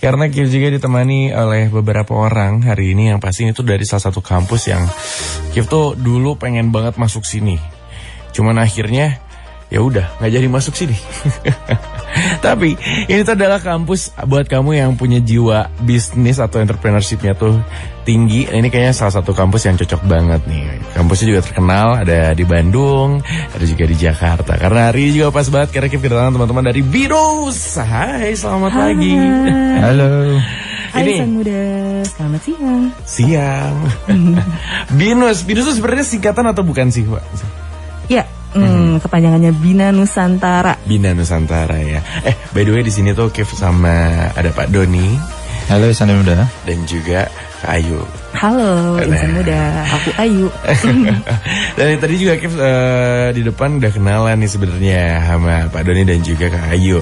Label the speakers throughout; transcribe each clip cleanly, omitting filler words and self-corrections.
Speaker 1: Karena Kif juga ditemani oleh beberapa orang hari ini yang pasti itu dari salah satu kampus yang Kif tuh dulu pengen banget masuk sini. Cuman akhirnya ya udah nggak jadi masuk sini. Tapi ini tuh adalah kampus buat kamu yang punya jiwa bisnis atau entrepreneurship-nya tuh tinggi. Ini kayaknya salah satu kampus yang cocok banget nih. Kampusnya juga terkenal, ada di Bandung, ada juga di Jakarta. Karena hari ini juga pas banget karena kita kedatangan teman-teman dari BINUS. Hai, selamat pagi.
Speaker 2: Halo.
Speaker 3: Hai Sang Muda, selamat siang.
Speaker 1: Siang. BINUS itu sebenarnya singkatan atau bukan sih, Pak?
Speaker 3: Ya, kepanjangannya Bina Nusantara.
Speaker 1: Bina Nusantara ya. By the way di sini tuh Kif sama ada Pak Doni.
Speaker 2: Halo Insan Muda.
Speaker 1: Dan juga Kak Ayu.
Speaker 3: Halo Insan Muda, aku Ayu.
Speaker 1: Dan tadi juga Kif di depan udah kenalan nih sebenarnya sama Pak Doni dan juga Kak Ayu.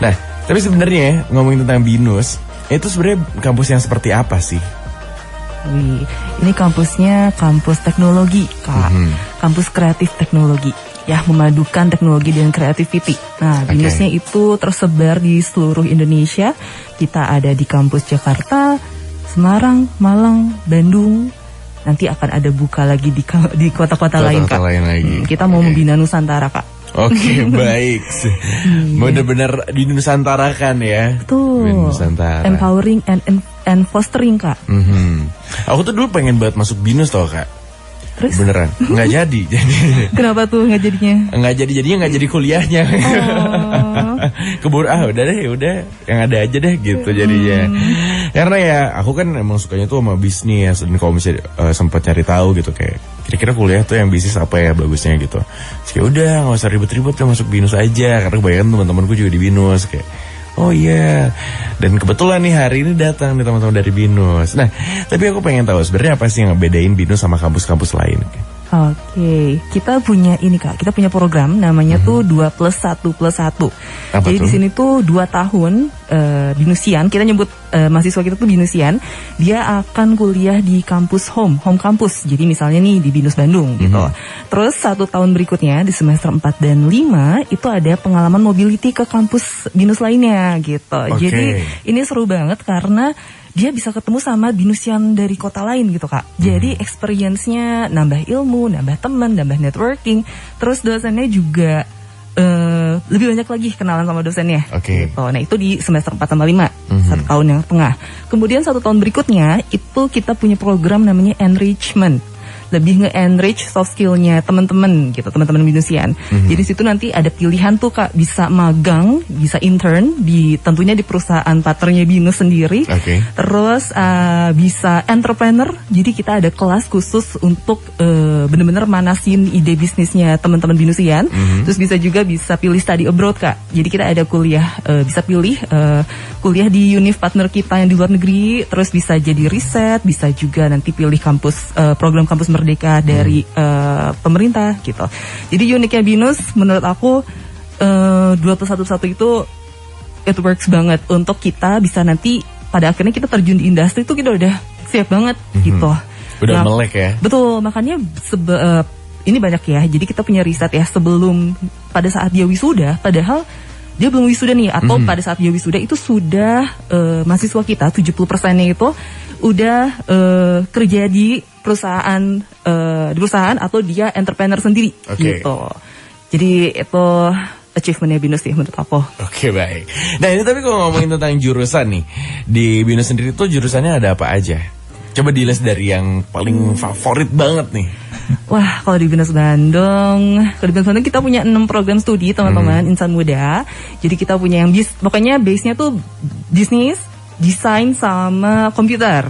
Speaker 1: Nah, tapi sebenarnya ngomongin tentang BINUS, itu sebenarnya kampus yang seperti apa sih?
Speaker 3: Wih, ini kampusnya kampus teknologi, Kak. Kampus kreatif teknologi. Ya, memadukan teknologi dan creativity. Nah, BINUSnya itu tersebar di seluruh Indonesia. Kita ada di kampus Jakarta, Semarang, Malang, Bandung. Nanti akan ada buka lagi di kota-kota lain, Kak. Kita mau membina Nusantara, Kak.
Speaker 1: Oke, baik. Benar-benar di Nusantara kan ya.
Speaker 3: Betul.
Speaker 1: Nusantara.
Speaker 3: Empowering and fostering, Kak.
Speaker 1: Aku tuh dulu pengen banget masuk BINUS tau, Kak.
Speaker 3: Terus?
Speaker 1: Beneran, nggak jadi.
Speaker 3: Kenapa tuh nggak jadinya?
Speaker 1: Jadinya nggak jadi kuliahnya. Keburu udah yang ada aja deh gitu jadinya. Karena ya aku kan emang sukanya tuh sama bisnis dan kalau misalnya sempat cari tahu gitu kayak kira-kira kuliah tuh yang bisnis apa ya bagusnya gitu. Terus kayak udah nggak usah ribet-ribet ya masuk BINUS aja karena kebanyakan teman-temanku juga di BINUS kayak. Oh iya, dan kebetulan nih hari ini datang nih teman-teman dari BINUS. Nah, tapi aku pengen tahu sebenarnya apa sih yang ngebedain BINUS sama kampus-kampus lain?
Speaker 3: Oke, kita punya ini Kak, kita punya program namanya tuh 2+1+1. Jadi di sini tuh 2 tahun BINUSian, kita nyebut mahasiswa kita tuh BINUSian, dia akan kuliah di kampus home campus. Jadi misalnya nih di BINUS Bandung gitu. Terus 1 tahun berikutnya di semester 4 dan 5 itu ada pengalaman mobility ke kampus BINUS lainnya gitu. Jadi ini seru banget karena dia bisa ketemu sama BINUSian dari kota lain gitu, Kak. Jadi experience-nya nambah ilmu, nambah teman, nambah networking. Terus dosennya juga lebih banyak lagi kenalan sama dosennya. Gitu. Nah itu di semester 4 sama 5, 1 tahun yang tengah. Kemudian 1 tahun berikutnya itu kita punya program namanya enrichment. Lebih nge-enrich soft skill-nya teman-teman gitu, teman-teman BINUSian. Jadi situ nanti ada pilihan tuh Kak, bisa magang, bisa intern tentunya di perusahaan partnernya BINUS sendiri. Terus bisa entrepreneur. Jadi kita ada kelas khusus untuk benar-benar manasin ide bisnisnya teman-teman BINUSian. Terus bisa pilih study abroad, Kak. Jadi kita ada kuliah bisa pilih kuliah di univ partner kita yang di luar negeri. Terus bisa jadi riset, bisa juga nanti pilih kampus program kampus merdeka dari pemerintah gitu. Jadi uniknya BINUS menurut aku 2+1+1 itu it works banget untuk kita bisa nanti pada akhirnya kita terjun di industri itu kita udah siap banget gitu.
Speaker 1: Udah melek ya.
Speaker 3: Betul, makanya ini banyak ya. Jadi kita punya riset ya sebelum pada saat dia wisuda, padahal dia belum wisuda nih atau pada saat dia wisuda itu sudah mahasiswa kita 70%-nya itu udah kerja di perusahaan atau dia entrepreneur sendiri gitu. Jadi itu achievementnya BINUS sih menurut aku.
Speaker 1: Oke, baik. Nah ini tapi kalau ngomongin tentang jurusan nih di BINUS sendiri tuh jurusannya ada apa aja? Coba di-list dari yang paling favorit banget nih.
Speaker 3: Wah, kalau di BINUS Bandung kita punya 6 program studi teman-teman insan muda. Jadi kita punya yang pokoknya base-nya tuh bisnis, desain sama komputer.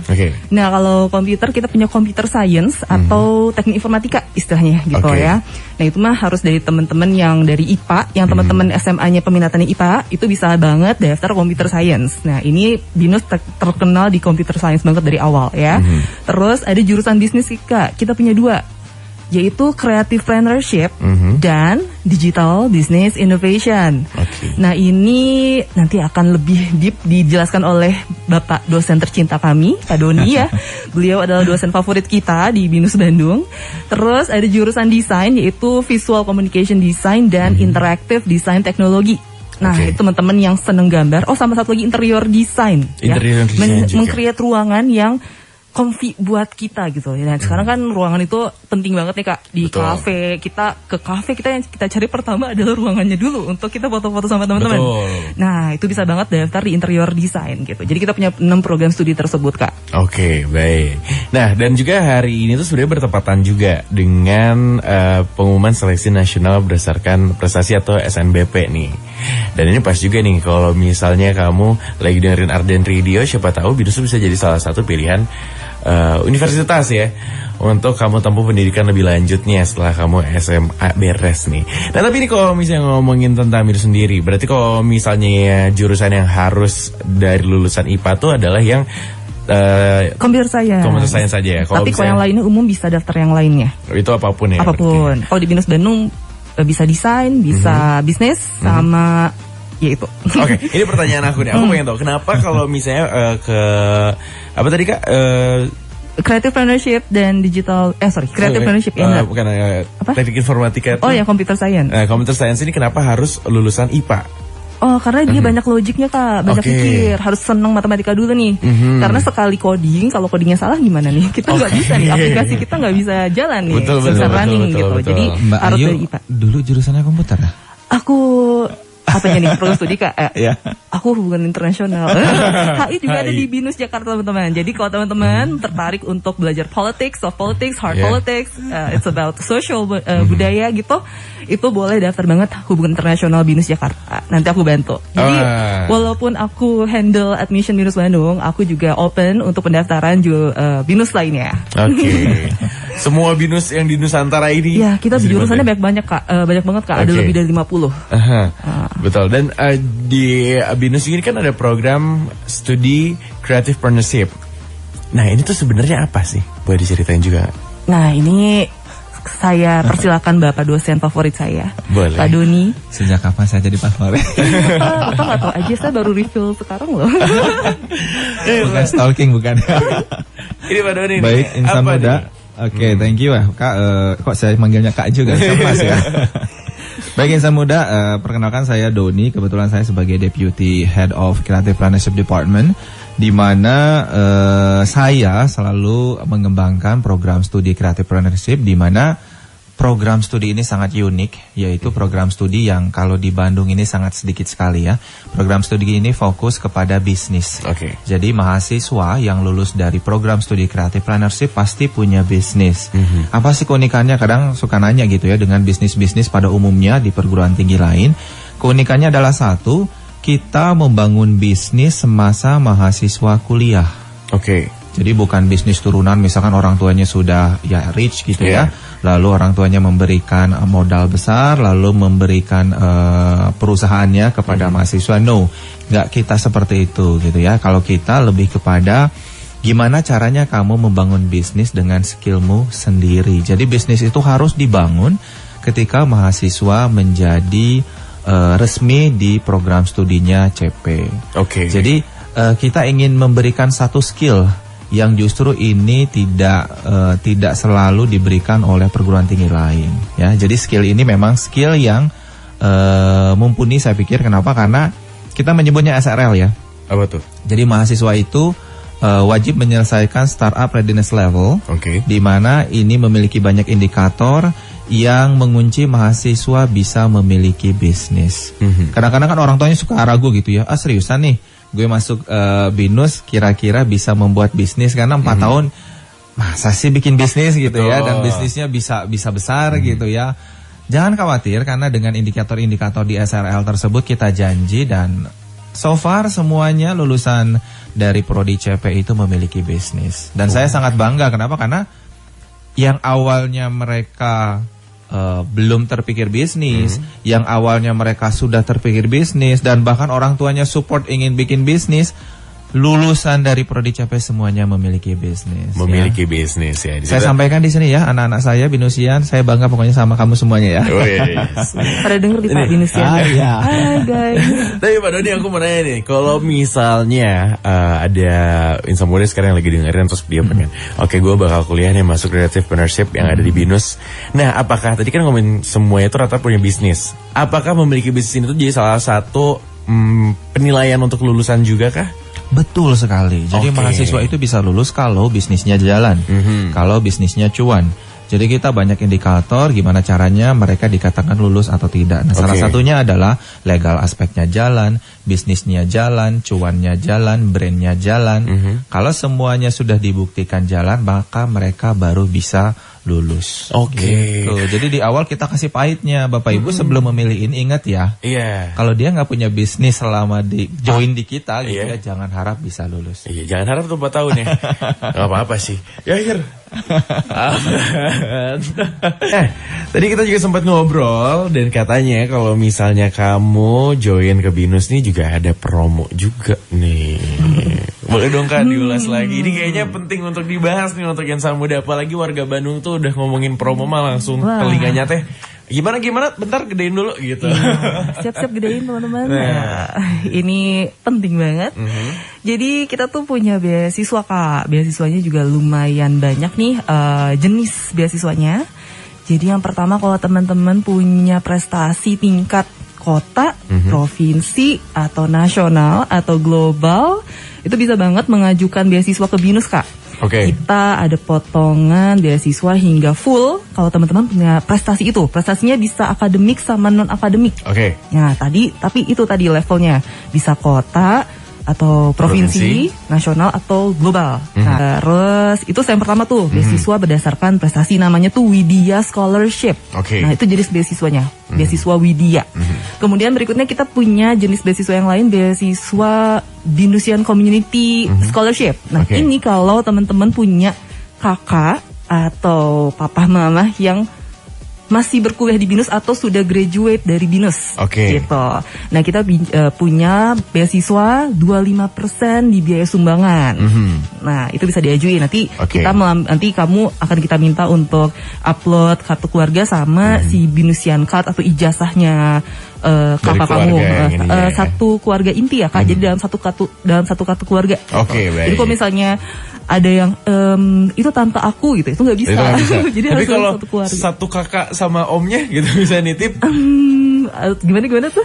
Speaker 3: Nah kalau komputer kita punya computer science atau teknik informatika istilahnya gitu ya. Nah itu mah harus dari teman-teman yang dari IPA, yang teman-teman SMA-nya peminatannya IPA itu bisa banget daftar computer science. Nah ini BINUS terkenal di computer science banget dari awal ya. Terus ada jurusan bisnis kita punya 2. Yaitu Creativepreneurship dan Digital Business Innovation. Nah ini nanti akan lebih deep dijelaskan oleh Bapak dosen tercinta kami, Pak Doni ya. Beliau adalah dosen favorit kita di BINUS Bandung. Terus ada jurusan desain yaitu Visual Communication Design dan Interactive Design Technology. Nah, itu teman-teman yang seneng gambar. Oh, sama satu lagi interior design.
Speaker 1: Interior design juga.
Speaker 3: Meng-create ruangan yang comfy buat kita gitu. Dan sekarang kan ruangan itu penting banget nih Kak. Di kafe, kita yang kita cari pertama adalah ruangannya dulu untuk kita foto-foto sama teman-teman. Nah, itu bisa banget daftar di interior design gitu. Jadi kita punya 6 program studi tersebut Kak.
Speaker 1: Oke, baik. Nah, dan juga hari ini tuh sebenarnya bertepatan juga dengan pengumuman seleksi nasional berdasarkan prestasi atau SNBP nih. Dan ini pas juga nih kalau misalnya kamu lagi dengerin Arden Radio, siapa tahu BINUS bisa jadi salah satu pilihan universitas ya untuk kamu tempuh pendidikan lebih lanjutnya setelah kamu SMA beres nih. Nah, tapi ini kalau misalnya ngomongin tentang BINUS sendiri, berarti kalau misalnya jurusan yang harus dari lulusan IPA tuh adalah yang
Speaker 3: Computer
Speaker 1: science saja ya.
Speaker 3: Tapi kalau yang lainnya umum bisa daftar yang lainnya.
Speaker 1: Itu apapun ya.
Speaker 3: Apapun. Kalau di BINUS Bandung bisa desain, bisa bisnis, sama ya itu.
Speaker 1: Oke, ini pertanyaan aku nih. Aku pengen tahu kenapa kalau misalnya ke apa tadi Kak?
Speaker 3: Creative Entrepreneurship dan Digital Creative Entrepreneurship ya.
Speaker 1: Bukan teknik informatika.
Speaker 3: Oh ya, Computer Science.
Speaker 1: Computer Science ini kenapa harus lulusan IPA?
Speaker 3: Oh, karena dia banyak logiknya Kak, banyak pikir, harus senang matematika dulu nih. Karena sekali coding, kalau codingnya salah gimana nih? Kita nggak bisa nih, aplikasi kita nggak bisa jalan nih, bisa running gitu. Jadi
Speaker 2: Mbak
Speaker 3: harus
Speaker 2: Ayu,
Speaker 3: dari IPA.
Speaker 2: Dulu jurusannya komputer ya?
Speaker 3: Aku apanya nih, program studi Kak? Aku hubungan internasional. HI juga ada di BINUS Jakarta teman-teman. Jadi kalau teman-teman tertarik untuk belajar politics, soft politics, hard politics, it's about social budaya gitu, itu boleh daftar banget hubungan internasional BINUS Jakarta. Nanti aku bantu. Jadi walaupun aku handle admission BINUS Bandung, aku juga open untuk pendaftaran BINUS lainnya.
Speaker 1: Oke. Semua BINUS yang di Nusantara ini.
Speaker 3: Ya, kita jurusannya banyak Kak. Banyak banget Kak, ada lebih dari 50.
Speaker 1: Betul. Dan di BINUS ini kan ada program studi Creative Partnership. Nah, ini tuh sebenarnya apa sih? Boleh diceritain juga?
Speaker 3: Nah, ini saya persilakan Bapak dosen favorit saya.
Speaker 1: Boleh.
Speaker 3: Pak Doni.
Speaker 2: Sejak kapan saya jadi favorit?
Speaker 3: Apa nggak tahu aja, saya baru reveal sekarang loh.
Speaker 2: Bukan stalking, bukan.
Speaker 1: Ini Pak Doni.
Speaker 2: Baik, insan muda. Oke, thank you Kak. Kok saya manggilnya Kak juga? Mas ya. Baik insan muda, perkenalkan saya Doni. Kebetulan saya sebagai Deputy Head of Creative Partnership Department, di mana saya selalu mengembangkan program studi Creative Partnership, di mana program studi ini sangat unik, yaitu program studi yang kalau di Bandung ini sangat sedikit sekali ya. Program studi ini fokus kepada bisnis. Jadi mahasiswa yang lulus dari program studi Creative Partnership pasti punya bisnis. Apa sih keunikannya? Kadang suka nanya gitu ya dengan bisnis-bisnis pada umumnya di perguruan tinggi lain. Keunikannya adalah satu, kita membangun bisnis semasa mahasiswa kuliah. Jadi bukan bisnis turunan, misalkan orang tuanya sudah ya rich gitu ya, lalu orang tuanya memberikan modal besar, lalu memberikan perusahaannya kepada mahasiswa. No, nggak kita seperti itu gitu ya. Kalau kita lebih kepada gimana caranya kamu membangun bisnis dengan skillmu sendiri. Jadi bisnis itu harus dibangun ketika mahasiswa menjadi resmi di program studinya CP. Jadi kita ingin memberikan satu skill yang justru ini tidak selalu diberikan oleh perguruan tinggi lain ya. Jadi skill ini memang skill yang mumpuni saya pikir. Kenapa? Karena kita menyebutnya SRL ya.
Speaker 1: Apa tuh?
Speaker 2: Jadi mahasiswa itu wajib menyelesaikan startup readiness level, di mana ini memiliki banyak indikator yang mengunci mahasiswa bisa memiliki bisnis. Kadang-kadang kan orang tuanya suka ragu gitu ya, seriusan nih gue masuk BINUS kira-kira bisa membuat bisnis, karena 4 tahun masa sih bikin bisnis gitu ya, dan bisnisnya bisa besar gitu ya. Jangan khawatir, karena dengan indikator-indikator di SRL tersebut kita janji, dan so far semuanya lulusan dari prodi CP itu memiliki bisnis. Dan saya sangat bangga. Kenapa? Karena yang awalnya mereka belum terpikir bisnis, yang awalnya mereka sudah terpikir bisnis, dan bahkan orang tuanya support ingin bikin bisnis, lulusan dari Prodi CP semuanya memiliki bisnis.
Speaker 1: Memiliki bisnis ya.
Speaker 2: Saya sampaikan di sini ya, anak-anak saya Binusian, saya bangga pokoknya sama kamu semuanya ya.
Speaker 1: Oh, yes.
Speaker 3: Pada denger di Pak Binusian.
Speaker 2: Iya.
Speaker 3: Hai guys.
Speaker 1: Tapi Pak Doni, aku mau nanya nih, kalau misalnya ada insan muda sekarang yang lagi dengerin terus dia pengen, oke, gue bakal kuliah nih masuk Creative Partnership yang ada di BINUS. Nah, apakah tadi kan ngomongin semuanya itu rata punya bisnis? Apakah memiliki bisnis ini tuh jadi salah satu penilaian untuk lulusan juga kah?
Speaker 2: Betul sekali. Jadi mahasiswa itu bisa lulus kalau bisnisnya jalan, kalau bisnisnya cuan. Jadi kita banyak indikator gimana caranya mereka dikatakan lulus atau tidak. Nah, salah satunya adalah legal aspeknya jalan, bisnisnya jalan, cuannya jalan, brandnya jalan. Kalau semuanya sudah dibuktikan jalan, maka mereka baru bisa lulus. Gitu. Jadi di awal kita kasih pahitnya, Bapak Ibu sebelum memilih ini ingat ya.
Speaker 1: Iya.
Speaker 2: Kalau dia nggak punya bisnis selama di join di kita, gitu ya, jangan harap bisa lulus.
Speaker 1: Iya, jangan harap tuh 4 tahun ya. Gak apa-apa sih. Ya akhir. Tadi kita juga sempat ngobrol dan katanya kalau misalnya kamu join ke BINUS nih juga ada promo juga nih. Boleh dong Kak diulas lagi. Ini kayaknya penting untuk dibahas nih untuk insan muda, apalagi warga Bandung tuh udah ngomongin promo mah langsung telinganya teh gimana bentar gedein dulu gitu.
Speaker 3: Siap-siap gedein teman-teman. Ini penting banget. Jadi kita tuh punya beasiswa Kak. Beasiswanya juga lumayan banyak nih jenis beasiswanya. Jadi yang pertama kalau teman-teman punya prestasi tingkat kota, provinsi atau nasional atau global, itu bisa banget mengajukan beasiswa ke BINUS Kak. Kita ada potongan beasiswa hingga full kalau teman-teman punya prestasi itu. Prestasinya bisa akademik sama non akademik. Nah, tapi itu tadi levelnya bisa kota atau provinsi, nasional atau global. Nah, terus itu yang pertama tuh beasiswa berdasarkan prestasi, namanya tuh Widya Scholarship. Nah, itu jenis beasiswanya, beasiswa Widya. Kemudian berikutnya kita punya jenis beasiswa yang lain, beasiswa Binusian Community Scholarship. Nah, ini kalau teman-teman punya kakak atau papa mama yang masih berkuliah di BINUS atau sudah graduate dari BINUS, gitu. Nah, kita punya beasiswa 25% di biaya sumbangan. Nah, itu bisa diajuin. Nanti nanti kamu akan kita minta untuk upload kartu keluarga sama si BINUSian card atau ijazahnya kakak kamu, satu keluarga inti ya Kak. Jadi dalam satu kartu keluarga. Jadi kalau misalnya ada yang itu tante aku gitu, itu nggak bisa. Jadi
Speaker 1: tapi
Speaker 3: harus
Speaker 1: kalau
Speaker 3: satu keluarga.
Speaker 1: Satu kakak sama omnya gitu bisa nitip.
Speaker 3: Gimana tuh?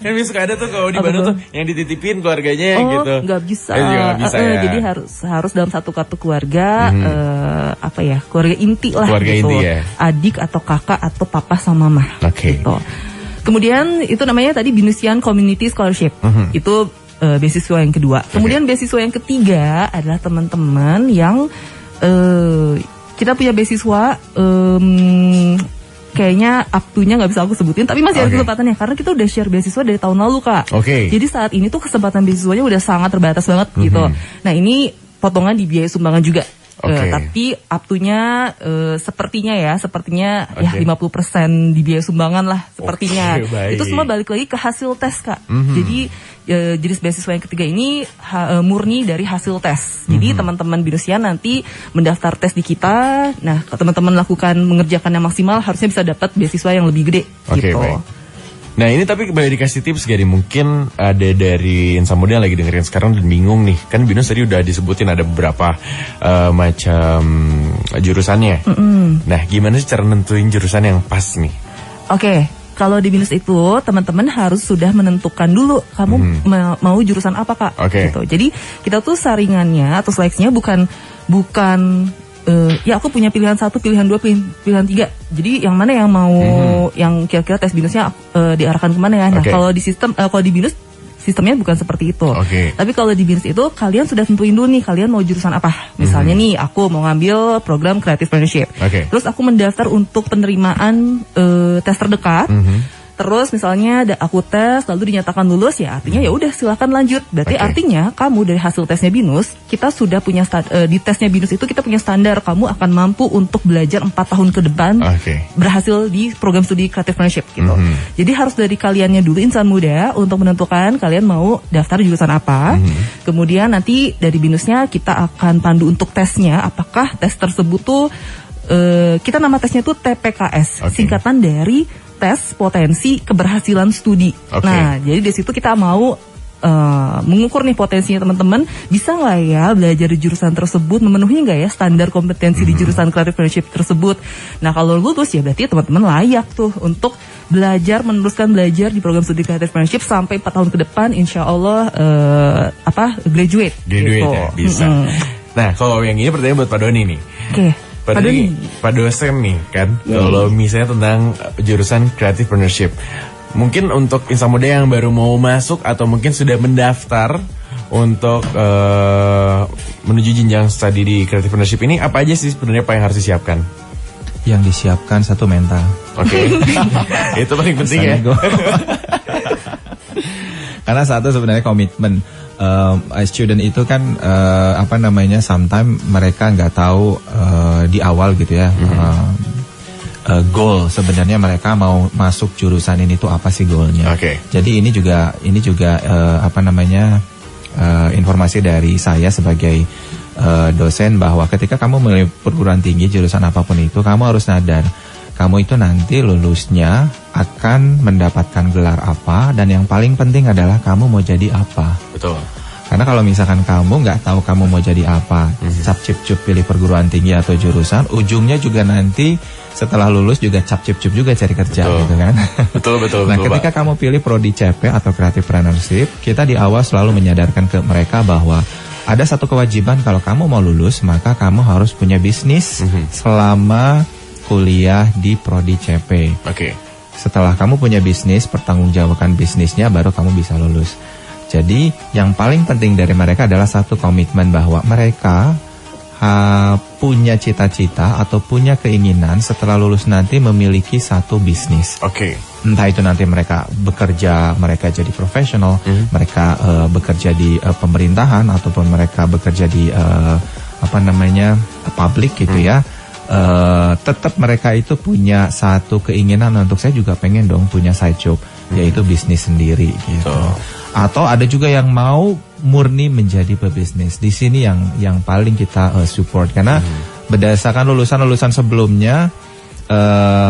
Speaker 1: Kan suka ada tuh kalau di Bandung tuh yang dititipin keluarganya gitu.
Speaker 3: Nggak bisa.
Speaker 1: Nggak bisa ya.
Speaker 3: Jadi harus dalam satu kartu keluarga, keluarga inti lah.
Speaker 1: Keluarga
Speaker 3: gitu.
Speaker 1: inti ya.
Speaker 3: Adik atau kakak atau papa sama mama. Gitu. Kemudian itu namanya tadi Binusian Community Scholarship. Itu beasiswa yang kedua. Kemudian beasiswa yang ketiga adalah teman-teman yang kita punya beasiswa kayaknya up-to-nya nggak bisa aku sebutin, tapi masih ada kesempatannya karena kita udah share beasiswa dari tahun lalu Kak. Jadi saat ini tuh kesempatan beasiswanya udah sangat terbatas banget gitu. Nah, ini potongan di biaya sumbangan juga. Tapi up-to-nya sepertinya ya 50% di biaya sumbangan lah sepertinya. Itu semua balik lagi ke hasil tes Kak. Jadi jenis beasiswa yang ketiga ini murni dari hasil tes. Jadi teman-teman BINUSian nanti mendaftar tes di kita. Nah, teman-teman lakukan mengerjakan yang maksimal, harusnya bisa dapat beasiswa yang lebih gede gitu.
Speaker 1: Nah, ini tapi boleh dikasih tips gak nih? Mungkin ada dari insan muda yang lagi dengerin sekarang dan bingung nih. Kan BINUS tadi udah disebutin ada beberapa macam jurusannya. Nah, gimana sih cara nentuin jurusan yang pas nih?
Speaker 3: Kalau di BINUS itu teman-teman harus sudah menentukan dulu kamu mau jurusan apa Kak. Gitu. Jadi kita tuh saringannya atau seleksinya bukan ya aku punya pilihan 1, pilihan 2, pilihan 3. Jadi yang mana yang mau yang kira-kira tes BINUSnya diarahkan kemana ya. Nah, kalau di kalau di BINUS sistemnya bukan seperti itu. Tapi kalau di BINUS itu kalian sudah tentuin dulu nih kalian mau jurusan apa. Misalnya nih aku mau ngambil program Creative Partnership. Terus aku mendaftar untuk penerimaan tes terdekat. terus misalnya aku tes lalu dinyatakan lulus, ya artinya ya udah silakan lanjut. Berarti artinya kamu dari hasil tesnya BINUS, kita sudah punya di tesnya BINUS itu kita punya standar kamu akan mampu untuk belajar 4 tahun ke depan berhasil di program studi Creative Partnership gitu. Jadi harus dari kaliannya dulu, insan muda, untuk menentukan kalian mau daftar jurusan apa. Kemudian nanti dari BINUSnya kita akan pandu untuk tesnya, apakah tes tersebut tuh kita nama tesnya tuh TPKS, singkatan dari tes potensi keberhasilan studi. Nah, jadi di situ kita mau mengukur nih potensinya teman-teman, bisa nggak ya belajar di jurusan tersebut, memenuhi nggak ya standar kompetensi di jurusan Creative Partnership tersebut. Nah, kalau lulus ya berarti teman-teman layak tuh untuk meneruskan belajar di program studi Creative Partnership sampai 4 tahun ke depan, insya Allah graduate gitu.
Speaker 1: Ya, bisa. Nah, kalau yang ini pertanyaan buat Pak Doni nih. Pak dosen nih kan, kalau misalnya tentang jurusan Creative Partnership, mungkin untuk insan muda yang baru mau masuk atau mungkin sudah mendaftar untuk menuju jenjang studi di Creative Partnership ini, apa aja sih sebenarnya yang harus disiapkan?
Speaker 2: Yang disiapkan satu, mental.
Speaker 1: Itu paling penting ya.
Speaker 2: Karena satu sebenarnya komitmen. Student itu kan sometimes mereka nggak tahu di awal gitu ya. Goal sebenarnya mereka mau masuk jurusan ini tuh apa sih goalnya. Jadi ini juga informasi dari saya sebagai dosen, bahwa ketika kamu memilih perguruan tinggi jurusan apapun itu, kamu harus sadar kamu itu nanti lulusnya akan mendapatkan gelar apa, dan yang paling penting adalah kamu mau jadi apa.
Speaker 1: Betul.
Speaker 2: Karena kalau misalkan kamu nggak tahu kamu mau jadi apa, cap-cip-cup pilih perguruan tinggi atau jurusan, ujungnya juga nanti setelah lulus juga cap-cip-cup juga cari kerja, gitu kan.
Speaker 1: Betul.
Speaker 2: Nah, ketika kamu pilih prodi CP atau Creative Partnership, kita di awal selalu menyadarkan ke mereka bahwa ada satu kewajiban, kalau kamu mau lulus, maka kamu harus punya bisnis selama kuliah di prodi CP. Setelah kamu punya bisnis, pertanggungjawabkan bisnisnya, baru kamu bisa lulus. Jadi yang paling penting dari mereka adalah satu komitmen, bahwa mereka punya cita-cita atau punya keinginan setelah lulus nanti memiliki satu bisnis. Entah itu nanti mereka bekerja, mereka jadi profesional, mereka bekerja di pemerintahan, ataupun mereka bekerja di publik gitu ya. Tetap mereka itu punya satu keinginan, untuk saya juga pengen dong punya side job, yaitu bisnis sendiri gitu. Atau ada juga yang mau murni menjadi pebisnis. Di sini yang paling kita support, karena berdasarkan lulusan sebelumnya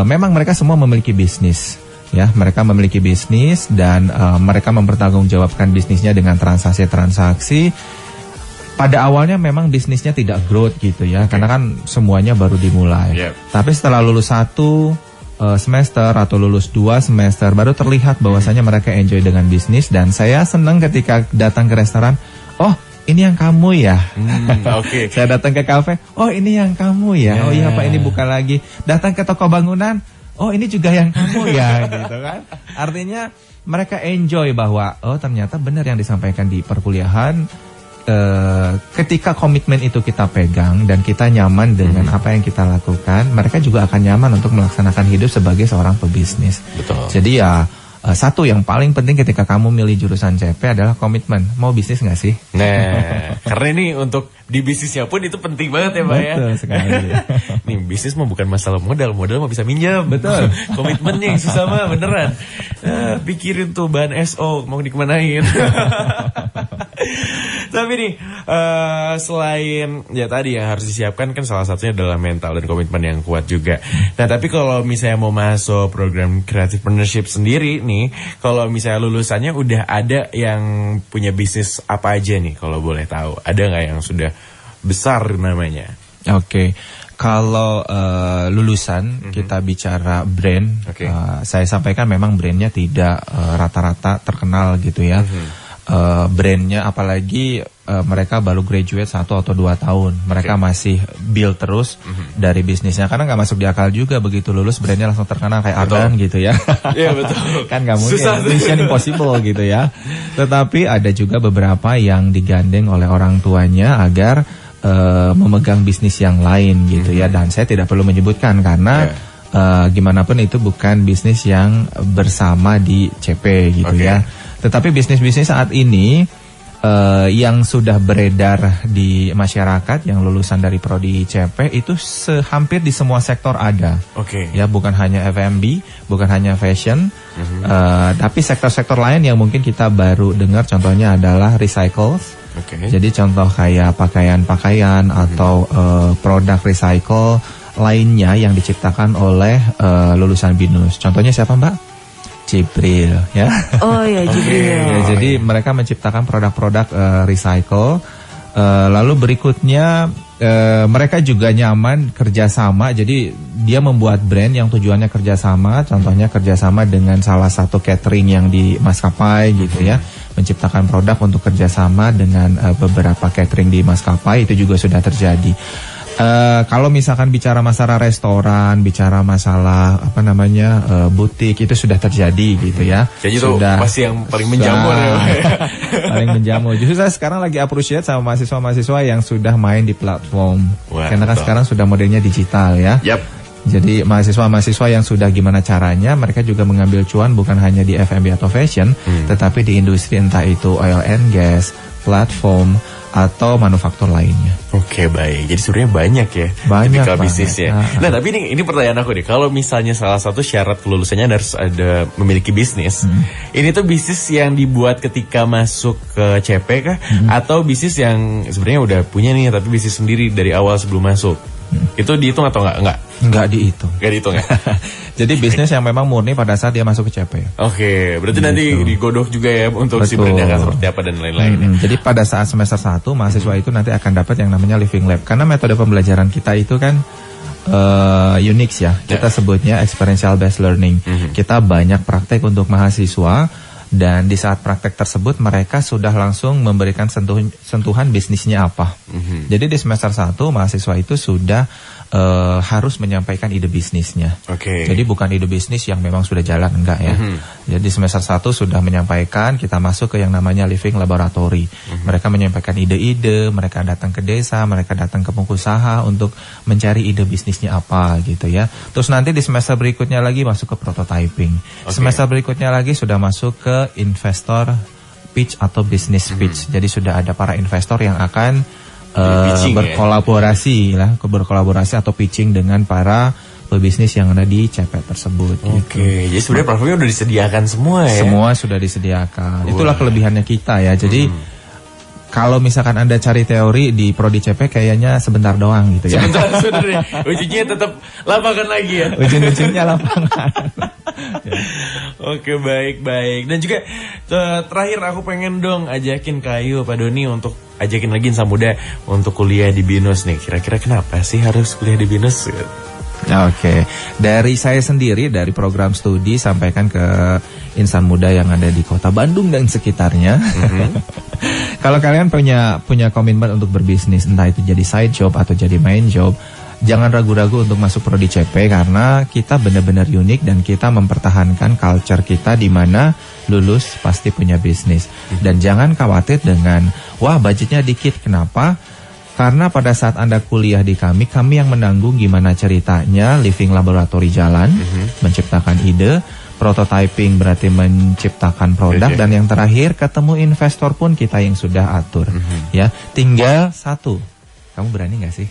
Speaker 2: memang mereka semua memiliki bisnis. Ya, mereka memiliki bisnis dan mereka mempertanggungjawabkan bisnisnya dengan transaksi-transaksi. Pada awalnya memang bisnisnya tidak growth gitu ya, karena kan semuanya baru dimulai. Tapi setelah lulus 1 semester atau lulus 2 semester, baru terlihat bahwasanya mereka enjoy dengan bisnis. Dan saya senang ketika datang ke restoran, oh ini yang kamu ya. Saya datang ke kafe, oh ini yang kamu ya. Oh iya Pak, ini buka lagi. Datang ke toko bangunan, oh ini juga yang kamu ya, gitu kan. Artinya mereka enjoy bahwa oh ternyata benar yang disampaikan di perkuliahan. Ketika komitmen itu kita pegang dan kita nyaman dengan apa yang kita lakukan, mereka juga akan nyaman untuk melaksanakan hidup sebagai seorang pebisnis. Jadi ya satu yang paling penting ketika kamu milih jurusan CP adalah komitmen. Mau bisnis nggak sih?
Speaker 1: Nah, karena ini untuk di bisnisnya pun itu penting banget ya Pak ya.
Speaker 2: Betul sekali.
Speaker 1: Nih bisnis mah bukan masalah modal mah bisa minjam.
Speaker 2: Betul.
Speaker 1: Komitmennya yang susah mah beneran. Pikirin tuh bahan SO mau dikemanain. Tapi nih selain ya tadi yang harus disiapkan kan salah satunya adalah mental dan komitmen yang kuat juga. Nah tapi kalau misalnya mau masuk program Creative Partnership sendiri nih, kalau misalnya lulusannya udah ada yang punya bisnis apa aja nih kalau boleh tahu, ada nggak yang sudah besar namanya?
Speaker 2: Kalau lulusan kita bicara brand, saya sampaikan memang brandnya tidak rata-rata terkenal gitu ya. Brandnya apalagi mereka baru graduate 1 atau 2 tahun, mereka masih build terus dari bisnisnya, karena nggak masuk di akal juga begitu lulus brandnya langsung terkenal kayak Ardan gitu ya.
Speaker 1: Iya betul.
Speaker 2: Kan nggak mungkin, mission impossible gitu ya. Tetapi ada juga beberapa yang digandeng oleh orang tuanya agar memegang bisnis yang lain gitu ya, dan saya tidak perlu menyebutkan karena gimana pun itu bukan bisnis yang bersama di CP gitu ya. Tetapi bisnis-bisnis saat ini yang sudah beredar di masyarakat yang lulusan dari prodi CP itu hampir di semua sektor ada. Ya, bukan hanya F&B, bukan hanya fashion, tapi sektor-sektor lain yang mungkin kita baru dengar contohnya adalah recycle. Jadi contoh kayak pakaian-pakaian atau produk recycle lainnya yang diciptakan oleh lulusan BINUS. Contohnya siapa, Mbak? Jibril, ya.
Speaker 3: Oh ya, Jibril.
Speaker 2: Ya, jadi mereka menciptakan produk-produk recycle. Lalu berikutnya mereka juga nyaman kerjasama. Jadi dia membuat brand yang tujuannya kerjasama. Contohnya kerjasama dengan salah satu catering yang di maskapai gitu ya. Menciptakan produk untuk kerjasama dengan beberapa catering di maskapai, itu juga sudah terjadi. Kalau misalkan bicara masalah restoran, bicara masalah butik, itu sudah terjadi gitu ya.
Speaker 1: Jadi sudah, itu masih yang paling menjamur ya.
Speaker 2: Paling menjamur. Justru saya sekarang lagi appreciate sama mahasiswa-mahasiswa yang sudah main di platform. Karena kan sekarang sudah modelnya digital ya. Jadi mahasiswa-mahasiswa yang sudah gimana caranya mereka juga mengambil cuan bukan hanya di F&B atau fashion, tetapi di industri entah itu oil and gas, platform atau manufaktur lainnya.
Speaker 1: Baik. Jadi sebenarnya banyak ya.
Speaker 2: Banyak
Speaker 1: bisnisnya. Nah, tapi ini pertanyaan aku nih. Kalau misalnya salah satu syarat kelulusannya harus ada memiliki bisnis. Ini tuh bisnis yang dibuat ketika masuk ke CP kah? Atau bisnis yang sebenarnya udah punya nih tapi bisnis sendiri dari awal sebelum masuk? Itu dihitung atau enggak?
Speaker 2: Enggak dihitung.
Speaker 1: Enggak dihitung ya?
Speaker 2: Jadi bisnis yang memang murni pada saat dia masuk ke CP.
Speaker 1: Berarti nanti digodok juga ya untuk si brandnya akan seperti apa dan lain-lain.
Speaker 2: Jadi pada saat semester 1 mahasiswa itu nanti akan dapat yang namanya living lab. Karena metode pembelajaran kita itu kan unik ya. Kita sebutnya experiential based learning. Kita banyak praktek untuk mahasiswa. Dan di saat praktek tersebut mereka sudah langsung memberikan sentuhan bisnisnya apa. Jadi di semester 1 mahasiswa itu sudah harus menyampaikan ide bisnisnya. Jadi bukan ide bisnis yang memang sudah jalan, enggak ya. Jadi semester 1 sudah menyampaikan, kita masuk ke yang namanya living laboratory. Mereka menyampaikan ide-ide, mereka datang ke desa, mereka datang ke pengusaha untuk mencari ide bisnisnya apa gitu ya. Terus nanti di semester berikutnya lagi masuk ke prototyping. Semester berikutnya lagi sudah masuk ke investor pitch atau business pitch. Jadi sudah ada para investor yang akan berkolaborasi atau pitching dengan para pebisnis yang ada di CP tersebut.
Speaker 1: Jadi sebenarnya platformnya udah disediakan semua ya.
Speaker 2: Semua sudah disediakan. Itulah kelebihannya kita ya. Jadi kalau misalkan Anda cari teori di prodi CP kayaknya sebentar doang gitu ya.
Speaker 1: Sebentar sebenarnya. Ujungnya tetap lapangan lagi ya.
Speaker 2: Ujung-ujungnya lapangan.
Speaker 1: Baik. Dan juga terakhir aku pengen dong ajakin Kayu, Pak Doni untuk ajakin lagi insan muda untuk kuliah di BINUS nih. Kira-kira kenapa sih harus kuliah di BINUS?
Speaker 2: Dari saya sendiri, dari program studi sampaikan ke insan muda yang ada di kota Bandung dan sekitarnya. Kalau kalian punya komitmen untuk berbisnis, entah itu jadi side job atau jadi main job, jangan ragu-ragu untuk masuk prodi CP karena kita benar-benar unik dan kita mempertahankan culture kita di mana lulus pasti punya bisnis. Dan jangan khawatir dengan wah budgetnya dikit, kenapa? Karena pada saat Anda kuliah di kami yang menanggung gimana ceritanya living laboratory jalan, menciptakan ide, prototyping berarti menciptakan produk, dan yang terakhir ketemu investor pun kita yang sudah atur. Ya, tinggal satu. Kamu berani nggak sih?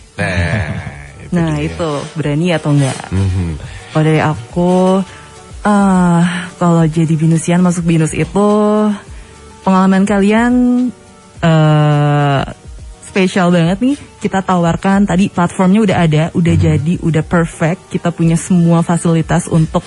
Speaker 3: Nah, itu berani atau enggak? Kalau dari aku, kalau jadi binusian masuk BINUS itu pengalaman kalian spesial banget nih. Kita tawarkan tadi platformnya udah ada, udah jadi, udah perfect. Kita punya semua fasilitas untuk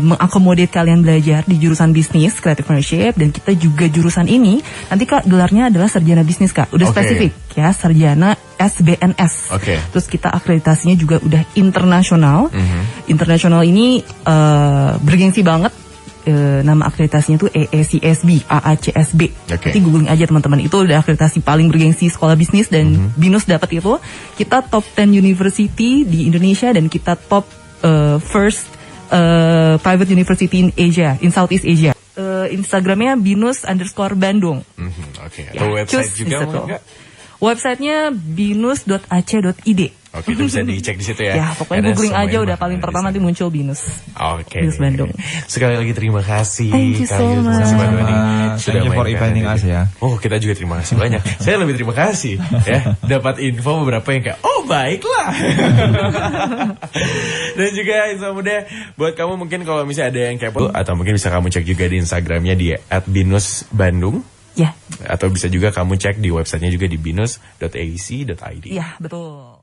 Speaker 3: mengakomodir kalian belajar di jurusan bisnis, creative entrepreneurship, dan kita juga jurusan ini nanti Kak gelarnya adalah sarjana bisnis Kak, udah spesifik ya, sarjana SBNS. Terus kita akreditasinya juga udah internasional. Internasional ini bergengsi banget. Nama akreditasinya tuh AACSB, AACSB. Nanti googling aja teman-teman, itu udah akreditasi paling bergengsi sekolah bisnis dan BINUS dapat itu. Kita top 10 university di Indonesia dan kita top first private university in Asia, in Southeast Asia. Instagramnya binus_Bandung.
Speaker 1: Atau website juga enggak?
Speaker 3: Websitenya binus.ac.id.
Speaker 1: Oke, itu bisa dicek di situ ya.
Speaker 3: Ya, pokoknya
Speaker 1: Karena
Speaker 3: googling aja
Speaker 1: semuanya
Speaker 3: udah
Speaker 1: bakal
Speaker 3: paling
Speaker 1: ada di
Speaker 3: pertama
Speaker 1: sana.
Speaker 3: nanti muncul BINUS.
Speaker 1: Oke.
Speaker 3: BINUS Bandung.
Speaker 1: Sekali lagi terima kasih.
Speaker 3: Thank you so
Speaker 1: Kak Yus,
Speaker 3: much.
Speaker 1: Mas Bandung nih.
Speaker 2: Thank you for
Speaker 1: main
Speaker 2: inviting
Speaker 1: PNN.
Speaker 2: us ya.
Speaker 1: Oh, kita juga terima kasih banyak. Saya lebih terima kasih ya. Dapat info beberapa yang kayak, oh baiklah. Dan juga Insan Muda, buat kamu mungkin kalau misalnya ada yang kepo, atau mungkin bisa kamu cek juga di Instagramnya di @binusbandung.
Speaker 3: Ya,
Speaker 1: Atau bisa juga kamu cek di websitenya juga di binus.ac.id.
Speaker 3: iya betul.